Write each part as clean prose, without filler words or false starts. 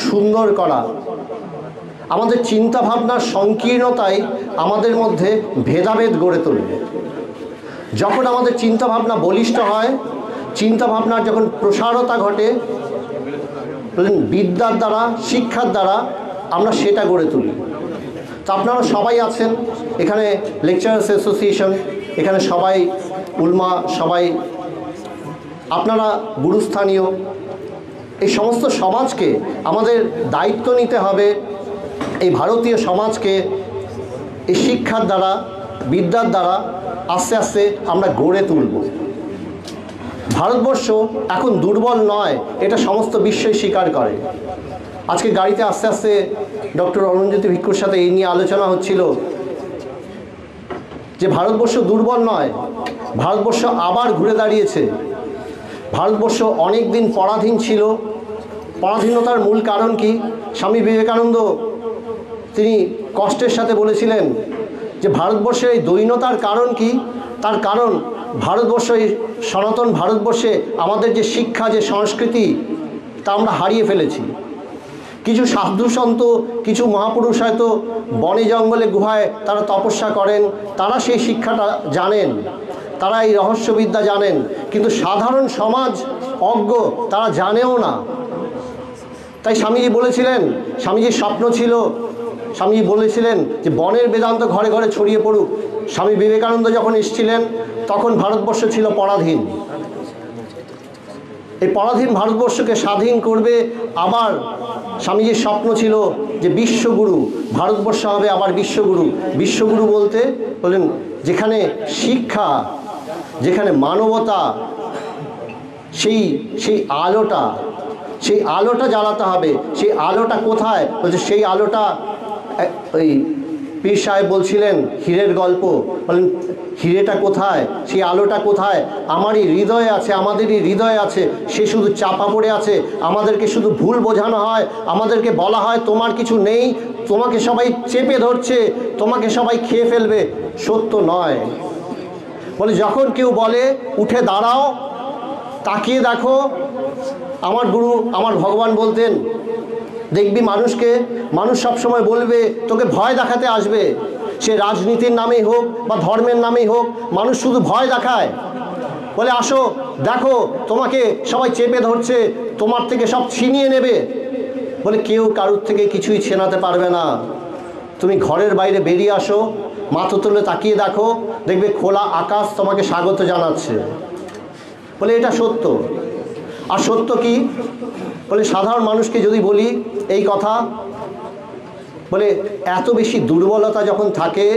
সুন্দর করা। আমাদের চিন্তাভাবনার সংকীর্ণতাই আমাদের মধ্যে ভেদাভেদ গড়ে তোলে। যখন আমাদের চিন্তাভাবনা বলিষ্ঠ হয়, চিন্তাভাবনার যখন প্রসারতা ঘটে, বিদ্যার দ্বারা, শিক্ষার দ্বারা আমরা সেটা গড়ে তুলি। তো আপনারা সবাই আছেন এখানে, লেকচারার্স অ্যাসোসিয়েশন, এখানে সবাই উলমা, সবাই আপনারা গুরুস্থানীয়। এই সমস্ত সমাজকে আমাদের দায়িত্ব নিতে হবে। এই ভারতীয় সমাজকে এই শিক্ষার দ্বারা, বিদ্যার দ্বারা আস্তে আস্তে আমরা গড়ে তুলব। ভারতবর্ষ এখন দুর্বল নয়, এটা সমস্ত বিশ্বই স্বীকার করে। আজকে গাড়িতে আস্তে আস্তে ডক্টর অরুণজ্যোতি ভিক্ষুর সাথে এই নিয়ে আলোচনা হচ্ছিল যে ভারতবর্ষ দুর্বল নয়, ভারতবর্ষ আবার ঘুরে দাঁড়িয়েছে। ভারতবর্ষ অনেক দিন পরাধীন ছিল। পরাধীনতার মূল কারণ কি? স্বামী বিবেকানন্দ তিনি কষ্টের সাথে বলেছিলেন যে ভারতবর্ষের এই দৈন্যতার কারণ কি? তার কারণ ভারতবর্ষ, এই সনাতন ভারতবর্ষে আমাদের যে শিক্ষা, যে সংস্কৃতি, তা আমরা হারিয়ে ফেলেছি। কিছু সাধু সন্ত, কিছু মহাপুরুষ হয়তো বনে জঙ্গলে গুহায় তারা তপস্যা করেন, তারা সেই শিক্ষাটা জানেন, তারা এই রহস্যবিদ্যা জানেন, কিন্তু সাধারণ সমাজ অজ্ঞ, তারা জানেও না। তাই স্বামীজি বলেছিলেন, স্বামীজির স্বপ্ন ছিল, স্বামীজি বলেছিলেন যে বনের বেদান্ত ঘরে ঘরে ছড়িয়ে পড়ুক। স্বামী বিবেকানন্দ যখন এসেছিলেন তখন ভারতবর্ষ ছিল পরাধীন। এই পরাধীন ভারতবর্ষকে স্বাধীন করবে। আবার স্বামীজির স্বপ্ন ছিল যে বিশ্বগুরু, ভারতবর্ষ হবে আবার বিশ্বগুরু। বিশ্বগুরু বলতে বলেন যেখানে শিক্ষা, যেখানে মানবতা, সেই আলোটা জ্বালাতে হবে। সেই আলোটা কোথায়? বলছে সেই আলোটা, ওই পীর সাহেব বলছিলেন হীরের গল্প, বলেন হীরেটা কোথায়, সেই আলোটা কোথায়? আমারই হৃদয়ে আছে, আমাদেরই হৃদয়ে আছে। সে শুধু চাপা পড়ে আছে। আমাদেরকে শুধু ভুল বোঝানো হয়, আমাদেরকে বলা হয় তোমার কিছু নেই, তোমাকে সবাই চেপে ধরছে, তোমাকে সবাই খেয়ে ফেলবে। সত্য নয়। বলে যখন কেউ বলে উঠে দাঁড়াও, তাকিয়ে দেখো, আমার গুরু, আমার ভগবান বলতেন দেখবি মানুষ সবসময় বলবে তোকে ভয় দেখাতে আসবে। সে রাজনীতির নামেই হোক বা ধর্মের নামেই হোক, মানুষ শুধু ভয় দেখায়, বলে আসো দেখো তোমাকে সবাই চেপে ধরছে, তোমার থেকে সব ছিনিয়ে নেবে। বলে কেউ কারুর থেকে কিছুই ছেনাতে পারবে না। তুমি ঘরের বাইরে বেরিয়ে আসো, মাথা তুলে তাকিয়ে দেখো, দেখবে খোলা আকাশ তোমাকে স্বাগত জানাচ্ছে। বলে এটা সত্য। আর সত্য কি? বলে সাধারণ মানুষকে যদি বলি এই কথা, বলে এত বেশি দুর্বলতা যখন থাকে,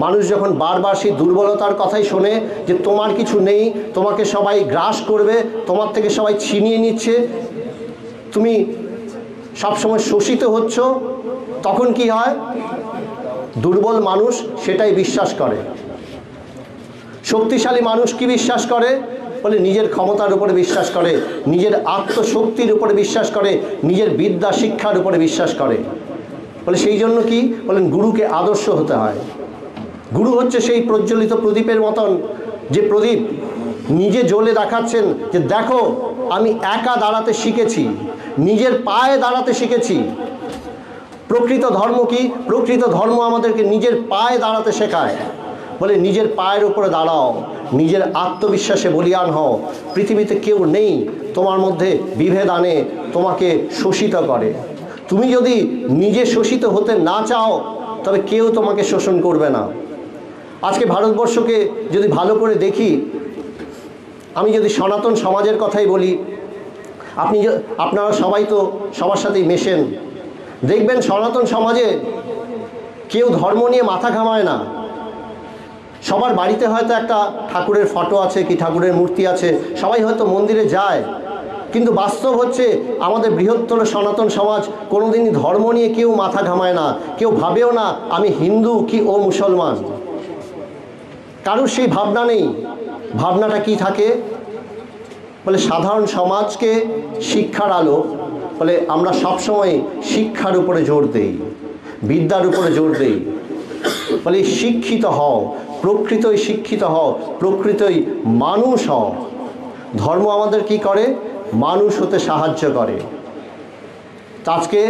মানুষ যখন বারবার সেই দুর্বলতার কথাই শোনে যে তোমার কিছু নেই, তোমাকে সবাই গ্রাস করবে, তোমার থেকে সবাই ছিনিয়ে নিচ্ছে, তুমি সবসময় শোষিত হচ্ছ, তখন কি হয়? দুর্বল মানুষ সেটাই বিশ্বাস করে। শক্তিশালী মানুষ কি বিশ্বাস করে? বলে নিজের ক্ষমতার উপরে বিশ্বাস করে, নিজের আত্মশক্তির উপরে বিশ্বাস করে, নিজের বিদ্যা শিক্ষার উপরে বিশ্বাস করে। বলে সেই জন্য কি বলেন, গুরুকে আদর্শ হতে হয়। গুরু হচ্ছে সেই প্রজ্বলিত প্রদীপের মতন, যে প্রদীপ নিজে জ্বলে দেখাচ্ছেন যে দেখো আমি একা দাঁড়াতে শিখেছি, নিজের পায়ে দাঁড়াতে শিখেছি। প্রকৃত ধর্ম কি? প্রকৃত ধর্ম আমাদেরকে নিজের পায়ে দাঁড়াতে শেখায়। বলে নিজের পায়ের উপরে দাঁড়াও, নিজের আত্মবিশ্বাসে বলিয়ান হও। পৃথিবীতে কেউ নেই তোমার মধ্যে বিভেদ আনে, তোমাকে শোষিত করে। তুমি যদি নিজে শোষিত হতে না চাও, তবে কেউ তোমাকে শোষণ করবে না। আজকে ভারতবর্ষকে যদি ভালো করে দেখি, আমি যদি সনাতন সমাজের কথাই বলি, আপনারা সবাই তো সবার সাথেই মেশেন, দেখবেন সনাতন সমাজে কেউ ধর্ম নিয়ে মাথা ঘামায় না। সবার বাড়িতে হয়তো একটা ঠাকুরের ফটো আছে, কি ঠাকুরের মূর্তি আছে, সবাই হয়তো মন্দিরে যায়, কিন্তু বাস্তব হচ্ছে আমাদের বৃহত্তর সনাতন সমাজ কোনোদিনই ধর্ম নিয়ে কেউ মাথা ঘামায় না। কেউ ভাবেও না আমি হিন্দু কি ও মুসলমান, কারুর সেই ভাবনা নেই। ভাবনাটা কি থাকে? বলে সাধারণ সমাজকে শিক্ষার আলো, বলে আমরা সবসময় শিক্ষার উপরে জোর দেই, বিদ্যার উপরে জোর দেই। বলে শিক্ষিত হও, প্রকৃতই শিক্ষিত হও, প্রকৃতই মানুষ হও। ধর্ম আমাদের কি করে? মানুষ হতে সাহায্য করে। আজকে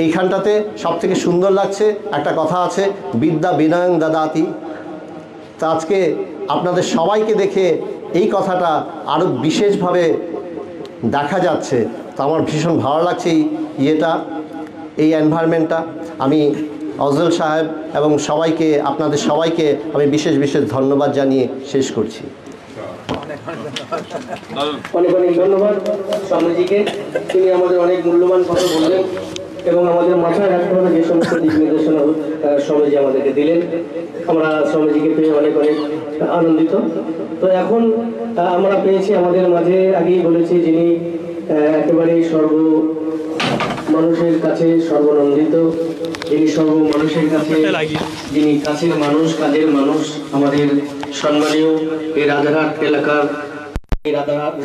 এইখানটাতে সবথেকে সুন্দর লাগছে একটা কথা আছে, বিদ্যা বিনয়ং দদাতি। তা আজকে আপনাদের সবাইকে দেখে এই কথাটা আরও বিশেষভাবে দেখা যাচ্ছে। তো আমার ভীষণ ভালো লাগছে এই এনভায়রনমেন্টটা। আমি অজল সাহেব এবং সবাইকে, আপনাদের সবাইকে আমি বিশেষ বিশেষ ধন্যবাদ জানিয়ে শেষ করছি। অনেক অনেক ধন্যবাদ স্বামীজিকে, তিনি আমাদের অনেক মূল্যবান কথা বললেন এবং আমাদের মাথায় রাখতে হবে যে সমস্ত দিক নির্দেশনা স্বামীজি আমাদেরকে দিলেন। আমরা স্বামীজিকে পেয়ে অনেক অনেক আনন্দিত। তো এখন আমরা পেয়েছি আমাদের মাঝে, আগেই বলেছি, যিনি একেবারেই মানুষের কাছে সর্বনন্দিত, যিনি মানুষের কাছে, যিনি কাছের মানুষ, কাজের মানুষ, আমাদের সম্মানীয় এই রাজারহাট এলাকার, এই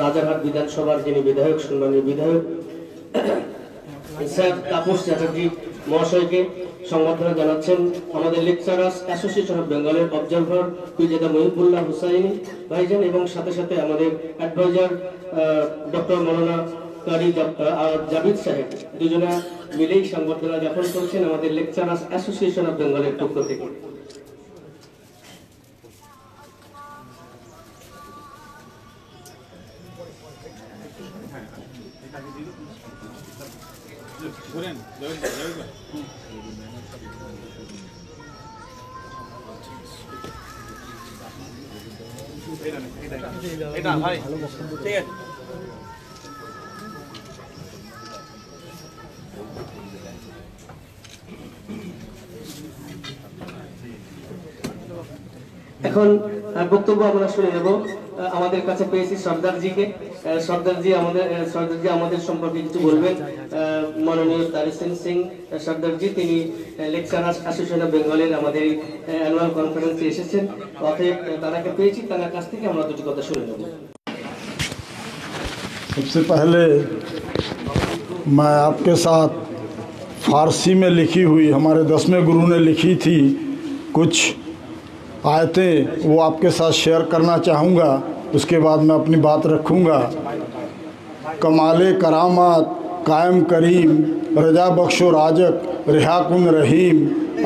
রাজারহাট বিধানসভার যিনি বিধায়ক, সম্মানীয় বিধায়ক স্যার তাপস চ্যাটার্জি মহাশয়কে সংবর্ধনা জানাচ্ছেন। আমাদের লেকচারার্স অ্যাসোসিয়েশন অফ বেঙ্গলের অবজারভার কুইজেদা মহিবুল্লাহ হুসাইনি ভাইজান এবং সাথে সাথে আমাদের অ্যাডভাইজার ডক্টর মৌলানা কারি জাবিদ সাহেব, দুজনা মিলেই সংবর্ধনা জ্ঞাপন করছেন আমাদের লেকচারার্স অ্যাসোসিয়েশন অফ বেঙ্গলের পক্ষ থেকে। এটা ভাই ঠিক আছে। এখন বক্তব্য আমরা শুনে নেব। আমাদের কাছে পেয়েছি সর্দারজিকে। সর্দারজি আমাদের সম্পর্কে কিছু বলবেন। মাননীয় তারিসেন সিং সর্দারজি, তিনি লেকচারার্স অ্যাসোসিয়েশন অফ বেঙ্গলের আমাদের অ্যানুয়াল কনফারেন্সে এসেছেন। অতএব তাকে পেয়েছি, তার কাছ থেকে আমরা দুটি কথা শুনে নেব। सबसे पहले मैं आपके साथ फारसी में लिखी हुई, हमारे 10वें गुरु ने लिखी थी कुछ आयतें, वो आपके साथ शेयर करना चाहूँगा। उसके बाद मैं अपनी बात रखूँगा। कमाले करामात कायम करीम, रजा बख्शो राजक रिहाकुन रहीम,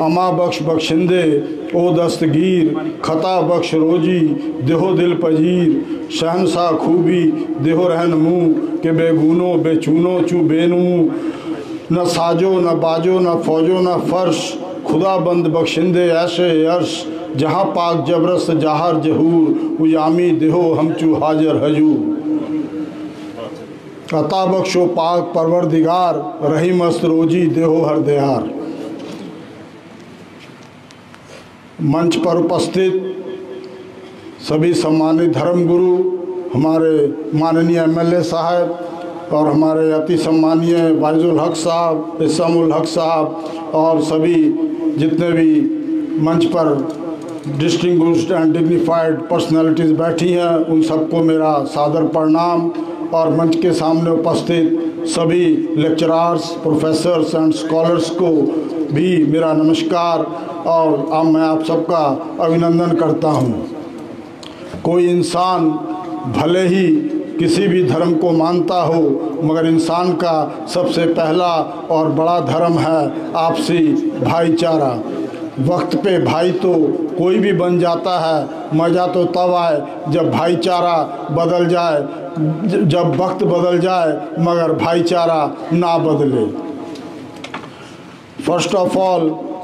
अमा बख्श बख्शिंदे ओ दस्तगीर, खता बख्श रोजी देहो दिल पजीर, शहनशाह खूबी देहो रहनमू के बेगुनो बेचूनो चू बेनू, न साजो न बाजो न फौजो न फर्श, खुदा बंद बख्शिंदे ऐशे अर्श, जहाँ पाक जबरस जहार जहूर, उजामी देहो हमचू हाजर हजूर। अता बख्शो पाक परवरदिगार, रही मस्त रोजी देहो हर दयार। मंच पर उपस्थित सभी सम्मानित धर्मगुरु, हमारे माननीय एमएलए साहब और हमारे अति सम्मानीय वाइजुल हक साहब, इस्सामुल हक साहब और सभी जितने भी मंच पर डिस्टिंग्विश्ड एंड डिग्निफाइड पर्सनालिटीज़ बैठी हैं, उन सबको मेरा सादर प्रणाम। और मंच के सामने उपस्थित सभी लेक्चरार्स, प्रोफेसर्स एंड स्कॉलर्स को भी मेरा नमस्कार और अब मैं आप सबका अभिनंदन करता हूँ। कोई इंसान भले ही किसी भी धर्म को मानता हो, मगर इंसान का सबसे पहला और बड़ा धर्म है आपसी भाईचारा। वक्त पे भाई तो कोई भी बन जाता है, मज़ा तो तब आए जब भाईचारा बदल जाए, जब वक्त बदल जाए मगर भाईचारा ना बदले। First of all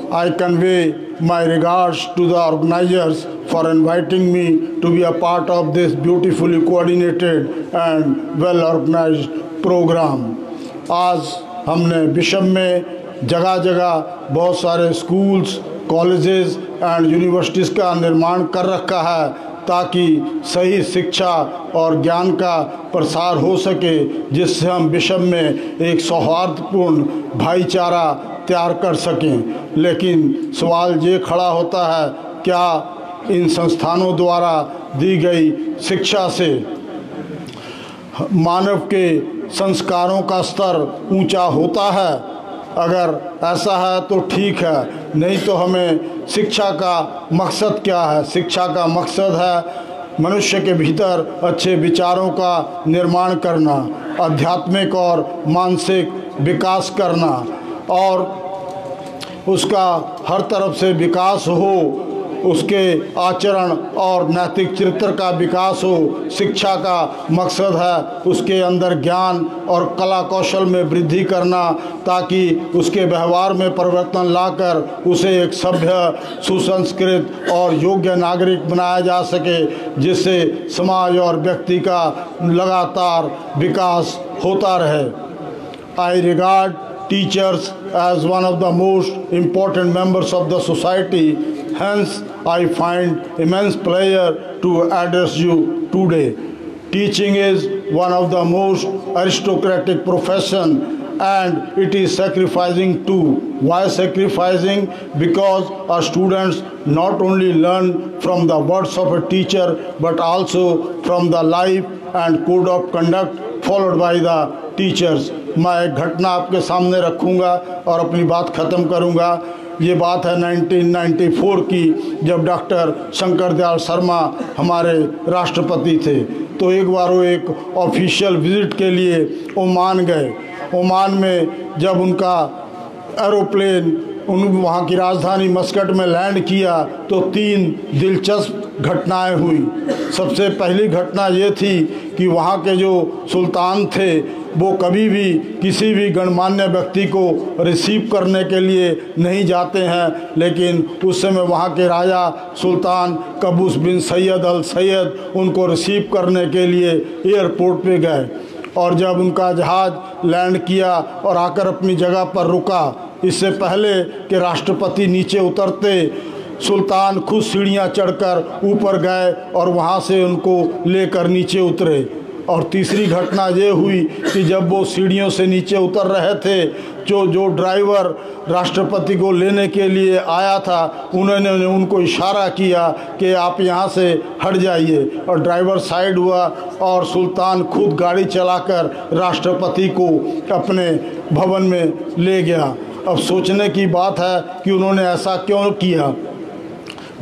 I convey my regards to the organizers for inviting me to be a part of this beautifully coordinated and well organized program. आज हमने विश्व में जगह जगह बहुत सारे स्कूल्स, कॉलेजेस एंड यूनिवर्सिटीज़ का निर्माण कर रखा है ताकि सही शिक्षा और ज्ञान का प्रसार हो सके, जिससे हम विश्व में एक सौहार्दपूर्ण भाईचारा तैयार कर सकें। लेकिन सवाल ये खड़ा होता है, क्या इन संस्थानों द्वारा दी गई शिक्षा से मानव के संस्कारों का स्तर ऊंचा होता है? अगर ऐसा है तो ठीक है, नहीं तो हमें शिक्षा का मकसद क्या है? शिक्षा का मकसद है मनुष्य के भीतर अच्छे विचारों का निर्माण करना, आध्यात्मिक और मानसिक विकास करना और उसका हर तरफ से विकास हो, उसके आचरण और नैतिक चरित्र का विकास हो। शिक्षा का मकसद है उसके अंदर ज्ञान और कला कौशल में वृद्धि करना, ताकि उसके व्यवहार में परिवर्तन लाकर उसे एक सभ्य, सुसंस्कृत और योग्य नागरिक बनाया जा सके, जिससे समाज और व्यक्ति का लगातार विकास होता रहे। आई regard teachers as one of the most important members of the society. Hence, I find immense pleasure to address you today. Teaching is one of the most aristocratic profession, and it is sacrificing too. Why sacrificing? Because our students not only learn from the words of a teacher, but also from the life and code of conduct followed by the teachers. मैं एक घटना आपके सामने रखूँगा और अपनी बात ख़त्म करूँगा। ये बात है 1994 की, जब डॉक्टर शंकर दयाल शर्मा हमारे राष्ट्रपति थे। तो एक बार वो एक ऑफिशियल विज़िट के लिए ओमान गए। ओमान में जब उनका एरोप्लेन वहाँ की राजधानी मस्कट में लैंड किया तो 3 दिलचस्प घटनाएं हुई। सबसे पहली घटना ये थी कि वहाँ के जो सुल्तान थे वो कभी भी किसी भी गणमान्य व्यक्ति को रिसीव करने के लिए नहीं जाते हैं, लेकिन उस समय वहाँ के राजा सुल्तान कबूस बिन सैयद अल सैयद उनको रिसीव करने के लिए एयरपोर्ट पे गए। और जब उनका जहाज़ लैंड किया और आकर अपनी जगह पर रुका, इससे पहले कि राष्ट्रपति नीचे उतरते, सुल्तान खुद सीढ़ियाँ चढ़कर ऊपर गए और वहाँ से उनको लेकर नीचे उतरे। और तीसरी घटना ये हुई कि जब वो सीढ़ियों से नीचे उतर रहे थे, जो ड्राइवर राष्ट्रपति को लेने के लिए आया था, उन्होंने उनको इशारा किया कि आप यहाँ से हट जाइए, और ड्राइवर साइड हुआ और सुल्तान खुद गाड़ी चलाकर राष्ट्रपति को अपने भवन में ले गया। अब सोचने की बात है कि उन्होंने ऐसा क्यों किया।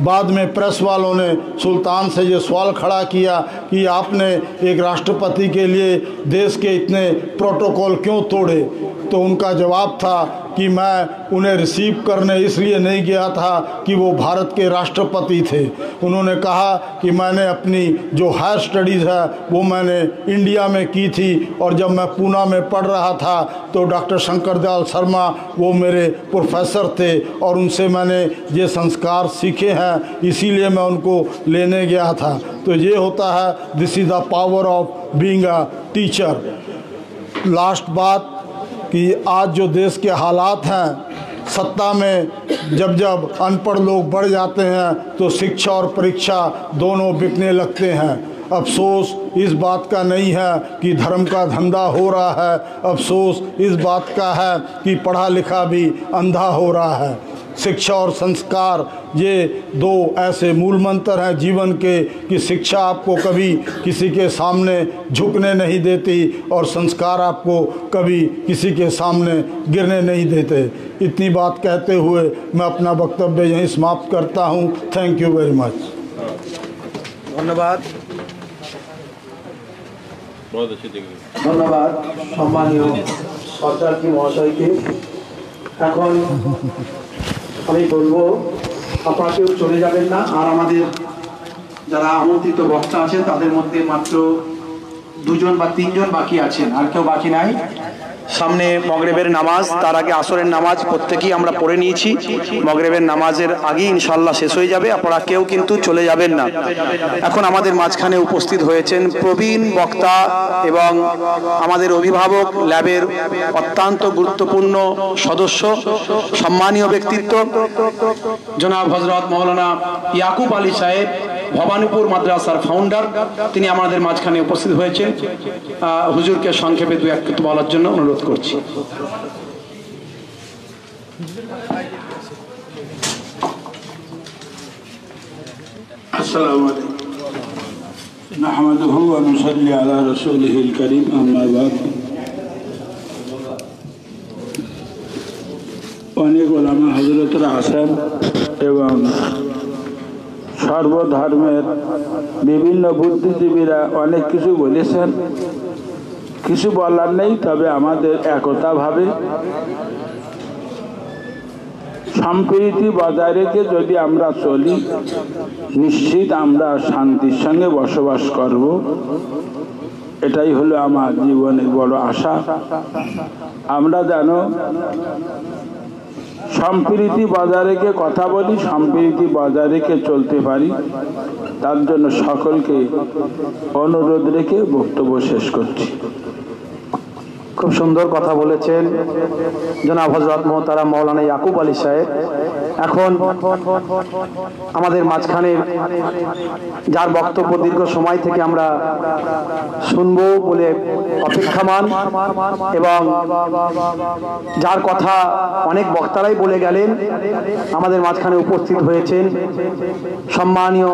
बाद में प्रेस वालों ने सुल्तान से ये सवाल खड़ा किया कि आपने एक राष्ट्रपति के लिए देश के इतने प्रोटोकॉल क्यों तोड़े। तो उनका जवाब था कि मैं उन्हें रिसीव करने इसलिए नहीं गया था कि वो भारत के राष्ट्रपति थे। उन्होंने कहा कि मैंने अपनी जो हायर स्टडीज़ है वो मैंने इंडिया में की थी, और जब मैं पूना में पढ़ रहा था तो डॉक्टर शंकर दयाल शर्मा वो मेरे प्रोफेसर थे, और उनसे मैंने ये संस्कार सीखे हैं, इसीलिए मैं उनको लेने गया था। तो ये होता है, this is the power of being a teacher. Last बात कि आज जो देश के हालात हैं, सत्ता में जब जब अनपढ़ लोग बढ़ जाते हैं तो शिक्षा और परीक्षा दोनों बिकने लगते हैं। अफसोस इस बात का नहीं है कि धर्म का धंधा हो रहा है, अफसोस इस बात का है कि पढ़ा लिखा भी अंधा हो रहा है। शिक्षा और संस्कार ये दो ऐसे मूल मंत्र हैं जीवन के कि शिक्षा आपको कभी किसी के सामने झुकने नहीं देती और संस्कार आपको कभी किसी के सामने गिरने नहीं देते। इतनी बात कहते हुए मैं अपना वक्तव्य यहीं समाप्त करता हूँ। Thank you very much. धन्यवाद। बहुत अच्छी दिख धन्यवाद सम्मानीय सरकार की महाशय के। এখন আমি বলবো আপনারা কেউ চলে যাবেন না, আর আমাদের যারা আমন্ত্রিত বক্তা আছেন তাদের মধ্যে মাত্র 2 জন বা 3 জন বাকি আছেন, আর কেউ বাকি নাই। সামনে মগরিবের নামাজ, তার আগে আসরের নামাজ প্রত্যেকেই আমরা পড়ে নিয়েছি। মগরিবের নামাজের আগে ইনশাআল্লাহ শেষ হয়ে যাবে, আপনারা কেউ কিন্তু চলে যাবেন না। এখন আমাদের মাঝখানে উপস্থিত হয়েছেন প্রবীণ বক্তা এবং আমাদের অভিভাবক ল্যাবের অত্যন্ত গুরুত্বপূর্ণ সদস্য, সম্মানীয় ব্যক্তিত্ব জনাব হযরত মাওলানা ইয়াকুব আলী সাহেব, ভবানীপুর মাদ্রাসার ফাউন্ডার। তিনি আমাদের মাঝখানে উপস্থিত হয়েছেন। হুজুরকে সংক্ষেপে 2-1 কথা বলার জন্য অনুরোধ করছি। अस्सलामु अलैकुम नहमदुहु व नुसल्ली अला रसूलिहिल करीम अम्मा बाद। অনেক ওলামা হযরতরা আছেন এবং সর্বধর্মের বিভিন্ন বুদ্ধিজীবীরা অনেক কিছু বলেছেন। কিছু বলার নেই, তবে আমাদের একতাভাবে সম্প্রীতি বজায় রেখে যদি আমরা চলি, নিশ্চিত আমরা শান্তির সঙ্গে বসবাস করব। এটাই হলো আমার জীবনের বড় আশা। আমরা যেন সম্প্রীতি বজায় রেখে কথা বলি, সম্প্রীতি বজায় রেখে চলতে পারি, তার জন্য সকলকে অনুরোধ রেখে বক্তব্য শেষ করছি। খুব সুন্দর কথা বলেছেন জনাব হযরত মোহতারাম মাওলানা ইয়াকুব আলী সাহেব। এখন আমাদের মাঝখানে যার বক্তব্য দীর্ঘ সময় থেকে আমরা শুনবো বলে অপেক্ষামান এবং যার কথা অনেক বক্তারাই বলে গেলেন, আমাদের মাঝখানে উপস্থিত হয়েছেন সম্মানীয়